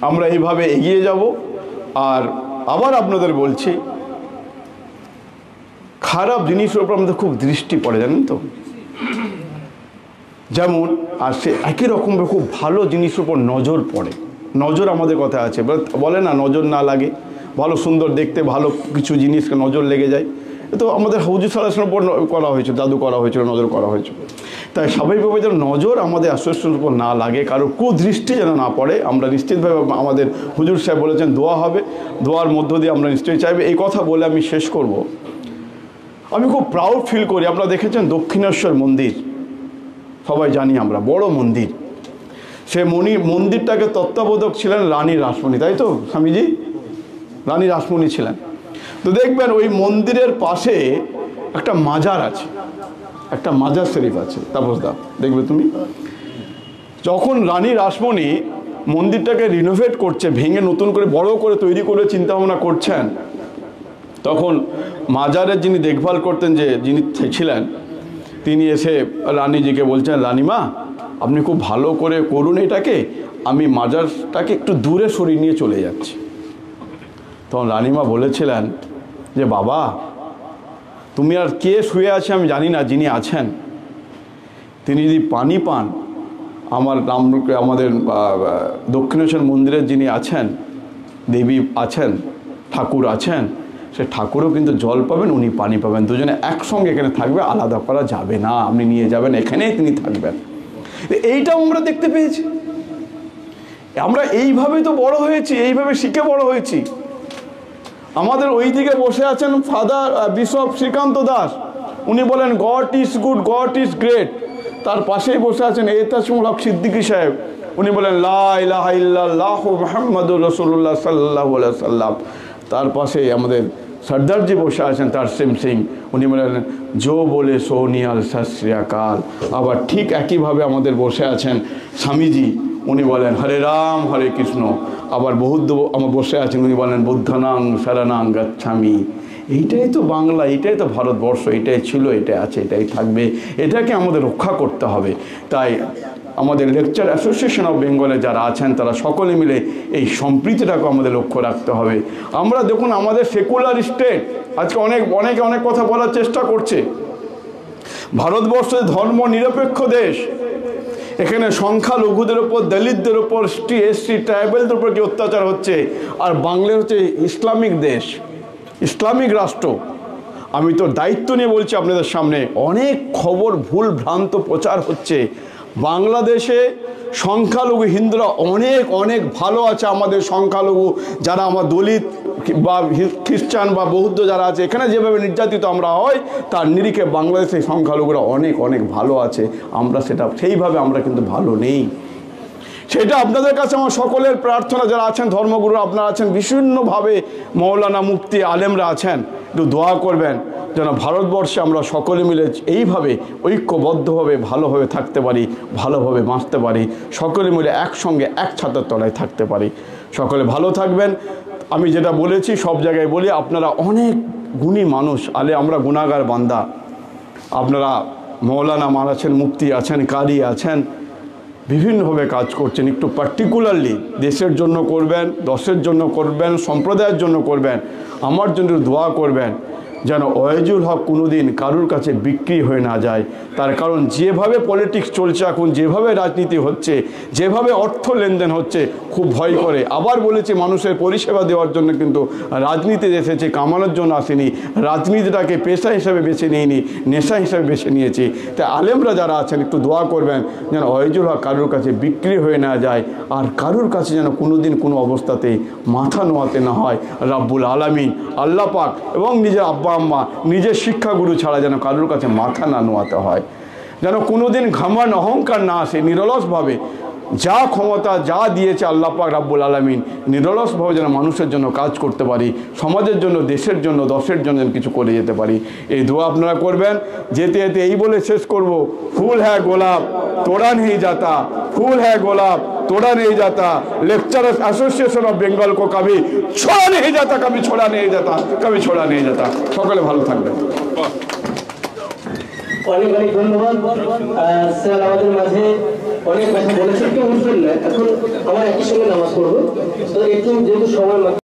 আমরা এইভাবে এগিয়ে যাব। আর আবার আপনাদের বলছি, খারাপ জিনিসের উপর আমাদের খুব দৃষ্টি পড়ে, জানেন তো। যেমন আর সে একই রকম খুব ভালো জিনিসের উপর নজর পড়ে। নজর আমাদের কথা আছে, বলে না নজর না লাগে, ভালো সুন্দর দেখতে ভালো কিছু জিনিসকে নজর লেগে যায়। তো আমাদের হুজুর সাল্লাল্লাহু আলাইহি ওয়াসাল্লামের উপর করা হয়েছিল, জাদু করা হয়েছিল, নজর করা হয়েছিল। তাই স্বাভাবিকভাবে যেন নজর আমাদের আসরের উপর না লাগে, কারো কুদৃষ্টি যেন না পড়ে। আমরা নিশ্চিতভাবে আমাদের হুজুর সাহেব বলেছেন দোয়া হবে, দোয়ার মধ্য দিয়ে আমরা নিশ্চয়ই চাইবে। এই কথা বলে আমি শেষ করব। আমি খুব প্রাউড ফিল করি, আপনারা দেখেছেন দক্ষিণেশ্বর মন্দির, সবাই জানি আমরা, বড় মন্দির। সে মন্দিরটাকে তত্ত্বাবধায়ক ছিলেন রানী রাসমণি, তাই তো স্বামীজি? রানী রাসমণি ছিলেন। তো দেখবেন ওই মন্দিরের পাশে একটা মাজার আছে, একটা মাজার শরীফ আছে। তাপসদা দেখবে তুমি, যখন রানী রাসমণি মন্দিরটাকে রিনোভেট করছে, ভেঙে নতুন করে বড় করে তৈরি করে চিন্তা ভাবনা করছেন, তখন মাজারের যিনি দেখভাল করতেন, যিনি ছিলেন, তিনি এসে রানীজিকে বলছেন, রানীমা আপনি খুব ভালো করে করুন এটাকে, আমি মাজারটাকে একটু দূরে সরিয়ে নিয়ে চলে যাচ্ছি। তখন রানীমা বলেছিলেন যে বাবা, তুমি আর কে শুয়ে আছে আমি জানি না, যিনি আছেন তিনি যদি পানি পান, আমাদের দক্ষিণেশ্বর মন্দিরের যিনি আছেন, দেবী আছেন, ঠাকুর আছেন, সে ঠাকুরও কিন্তু জল পাবেন, উনি পানি পাবেন, দুজনে একসঙ্গে এখানে থাকবে, আলাদা করা যাবে না, আপনি নিয়ে যাবেন, এখানেই তিনি থাকবেন। এইটাও আমরা দেখতে পেয়েছি। আমরা এইভাবেই তো বড় হয়েছি, এইভাবে শিখে বড় হয়েছি। আমাদের ওই দিকে বসে আছেন ফাদার বিশপ শ্রীকান্ত দাস, উনি বলেন god is good, god is great. তার পাশেই বসে আছেন এতাসমুল হক সিদ্দিকী সাহেব, উনি বলেন লা ইলাহা ইল্লাল্লাহু মুহাম্মাদুর রাসূলুল্লাহ সাল্লাল্লাহু আলাইহি সাল্লাম। তার পাশে আমাদের সর্দারজি বসে আছেন তারসিম সিং, উনি বলেন জো বলে সোনিয়াল সত শ্রী আকাল। আবার ঠিক একইভাবে আমাদের বসে আছেন স্বামীজি, উনি বলেন হরে রাম হরে কৃষ্ণ। আবার বৌদ্ধ আমার বসে আছেন, উনি বলেন বুদ্ধনাং শরণাং গচ্ছামি। এইটাই তো বাংলা, এইটাই তো ভারতবর্ষ, এটাই ছিল, এটাই আছে, এটাই থাকবে, এটাকে আমাদের রক্ষা করতে হবে। তাই আমাদের লেকচার অ্যাসোসিয়েশন অফ বেঙ্গলে যারা আছেন তারা সকলে মিলে এই সম্প্রীতিটাকে আমাদের লক্ষ্য রাখতে হবে। আমরা দেখুন আমাদের সেকুলার স্টেট, আজকে অনেকে অনেক কথা বলার চেষ্টা করছে। ভারতবর্ষ ধর্ম নিরপেক্ষ দেশ, এখানে সংখ্যালঘুদের ওপর, দলিতদের ওপর, এসসি ট্রাইবেলদের উপর কি অত্যাচার হচ্ছে। আর বাংলা হচ্ছে ইসলামিক দেশ, ইসলামিক রাষ্ট্র। আমি তো দায়িত্ব নিয়ে বলছি আপনাদের সামনে, অনেক খবর ভুল ভ্রান্ত প্রচার হচ্ছে। বাংলাদেশে সংখ্যালঘু হিন্দুরা অনেক অনেক ভালো আছে। আমাদের সংখ্যালঘু যারা আমার দলিত বা খ্রিস্টান বা বৌদ্ধ যারা আছে, এখানে যেভাবে নির্যাতিত আমরা হয়, তার নিরিখে বাংলাদেশের সংখ্যালঘুরা অনেক অনেক ভালো আছে। আমরা সেইভাবে আমরা কিন্তু ভালো নেই। সেটা আপনাদের কাছে আমার সকলের প্রার্থনা, যারা আছেন ধর্মগুরু আপনারা আছেন, বিভিন্নভাবে মৌলানা মুফতি আলেমরা আছেন, একটু দোয়া করবেন যেন ভারতবর্ষে আমরা সকলে মিলে এইভাবে ঐক্যবদ্ধভাবে ভালোভাবে থাকতে পারি, ভালোভাবে বাঁচতে পারি, সকলে মিলে একসঙ্গে এক ছাতার তলায় থাকতে পারি। সকলে ভালো থাকবেন। আমি যেটা বলেছি সব জায়গায় বলি, আপনারা অনেক গুণী মানুষ, আমরা গুণাগার বান্দা। আপনারা মৌলানা আছেন, মুফতি আছেন, কারি আছেন, বিভিন্নভাবে কাজ করছেন। একটু পার্টিকুলারলি দেশের জন্য করবেন, দশের জন্য করবেন, সম্প্রদায়ের জন্য করবেন, আমার জন্য দোয়া করবেন যেন ওয়াইজুল হক কোনোদিন কারুর কাছে বিক্রি হয়ে না যায়। তার কারণ যেভাবে পলিটিক্স চলছে এখন, যেভাবে রাজনীতি হচ্ছে, যেভাবে অর্থ লেনদেন হচ্ছে, খুব ভয় করে। আবার বলেছি মানুষের পরিষেবা দেওয়ার জন্য কিন্তু রাজনীতি এসেছে, কামানোর জন্য আসেনি। রাজনীতিটাকে পেশা হিসেবে বেছে নিইনি, নেশা হিসেবে বেছে নিয়েছি। তাই আলেমরা যারা আছেন একটু দোয়া করবেন যেন ওয়াইজুল হক কারুর কাছে বিক্রি হয়ে না যায়, আর কারুর কাছে যেন কোনোদিন কোনো অবস্থাতে মাথা নোয়াতে না হয়। রাব্বুল আলামিন আল্লাহ পাক এবং নিজের আব্বা আম্মা, নিজের শিক্ষাগুরু ছাড়া যেন কারুর কাছে মাথা না নোয়াতে হয়, যেন কোনোদিন ঘামান অহংকার না আসে, নিরলসভাবে যা ক্ষমতা যা দিয়েছে আল্লাহ পাক রাব্বুল আলামিন নিরলসভাবে যেন মানুষের জন্য কাজ করতে পারি, সমাজের জন্য, দেশের জন্য, দশের জন্য কিছু করে যেতে পারি। এই দোয়া আপনারা করবেন। যেতে যেতে এই বলে শেষ করব, ফুল হ্যাঁ গোলাপ তোড়া নেই যাতা, फूल है गुलाब तोड़ा नहीं जाता, लेक्चरर्स एसोसिएशन ऑफ बेंगल को कभी छोड़ा नहीं जाता, कभी छोड़ा नहीं जाता, कभी छोड़ा नहीं जाता। সকলে ভালো থাকবেন। অনেক অনেক ধন্যবাদ স্যার, আমাদের মাঝে অনেক কথা বলেছেন, কেউ উঠবেন না, এখন আমার একই সঙ্গে নামাজ পড়বো, তো একটু যেহেতু সময়